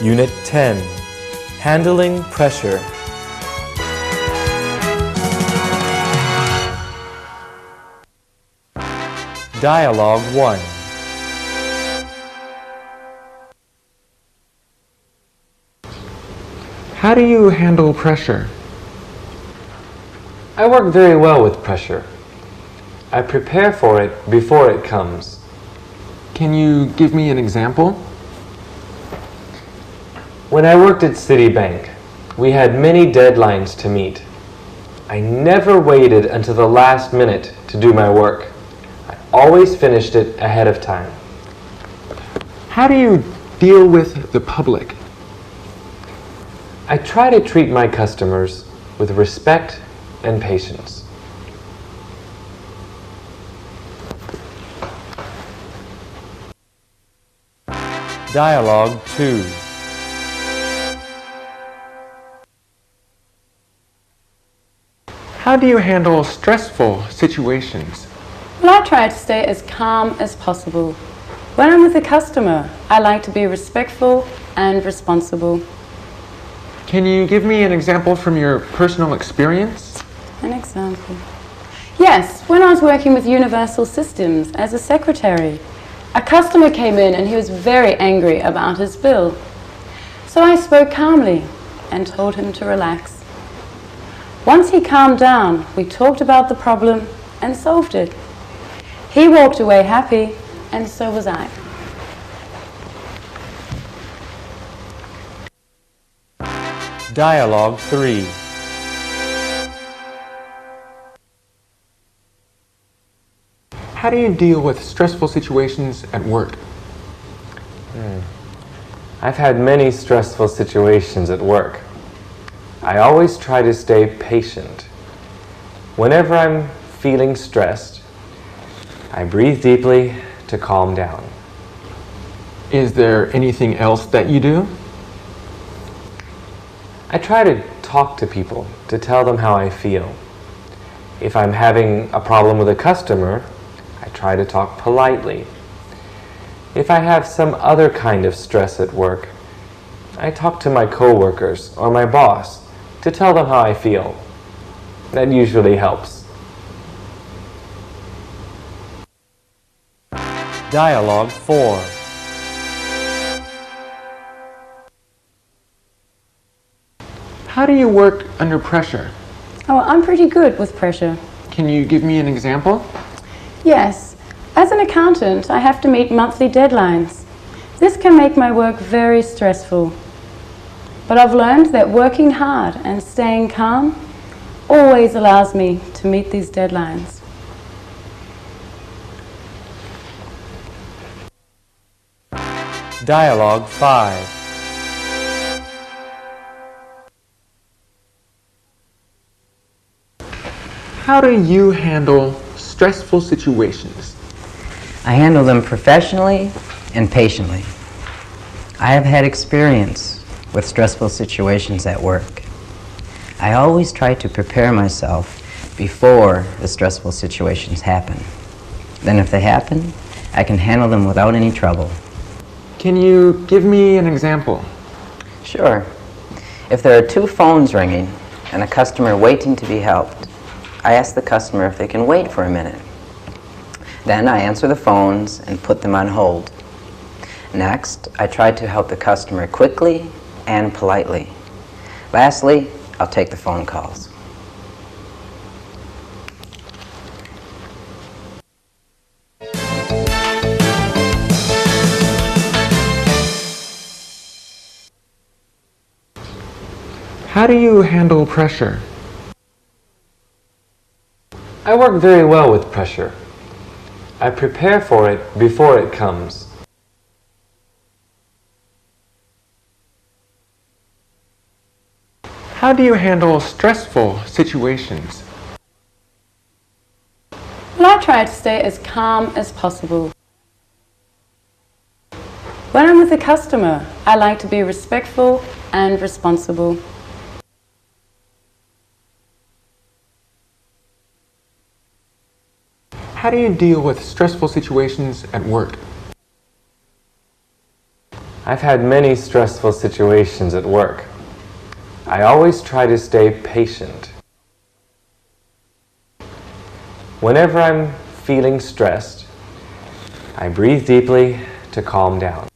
Unit 10, Handling Pressure. Dialogue 1. How do you handle pressure? I work very well with pressure. I prepare for it before it comes. Can you give me an example? When I worked at Citibank, we had many deadlines to meet. I never waited until the last minute to do my work. I always finished it ahead of time. How do you deal with the public? I try to treat my customers with respect and patience. Dialogue 2. How do you handle stressful situations? Well, I try to stay as calm as possible. When I'm with a customer, I like to be respectful and responsible. Can you give me an example from your personal experience? An example? Yes, when I was working with Universal Systems as a secretary, a customer came in and he was very angry about his bill. So I spoke calmly and told him to relax. Once he calmed down, we talked about the problem and solved it. He walked away happy, and so was I. Dialogue 3. How do you deal with stressful situations at work? I've had many stressful situations at work. I always try to stay patient. Whenever I'm feeling stressed, I breathe deeply to calm down. Is there anything else that you do? I try to talk to people to tell them how I feel. If I'm having a problem with a customer, I try to talk politely. If I have some other kind of stress at work, I talk to my coworkers or my boss to tell them how I feel. That usually helps. Dialogue 4. How do you work under pressure? Oh, I'm pretty good with pressure. Can you give me an example? Yes, as an accountant, I have to meet monthly deadlines. This can make my work very stressful. But I've learned that working hard and staying calm always allows me to meet these deadlines. Dialogue 5. How do you handle stressful situations? I handle them professionally and patiently. I have had experience with stressful situations at work. I always try to prepare myself before the stressful situations happen. Then if they happen, I can handle them without any trouble. Can you give me an example? Sure. If there are two phones ringing and a customer waiting to be helped, I ask the customer if they can wait for a minute. Then I answer the phones and put them on hold. Next, I try to help the customer quickly and politely. Lastly, I'll take the phone calls. How do you handle pressure? I work very well with pressure. I prepare for it before it comes. How do you handle stressful situations? Well, I try to stay as calm as possible. When I'm with a customer, I like to be respectful and responsible. How do you deal with stressful situations at work? I've had many stressful situations at work. I always try to stay patient. Whenever I'm feeling stressed, I breathe deeply to calm down.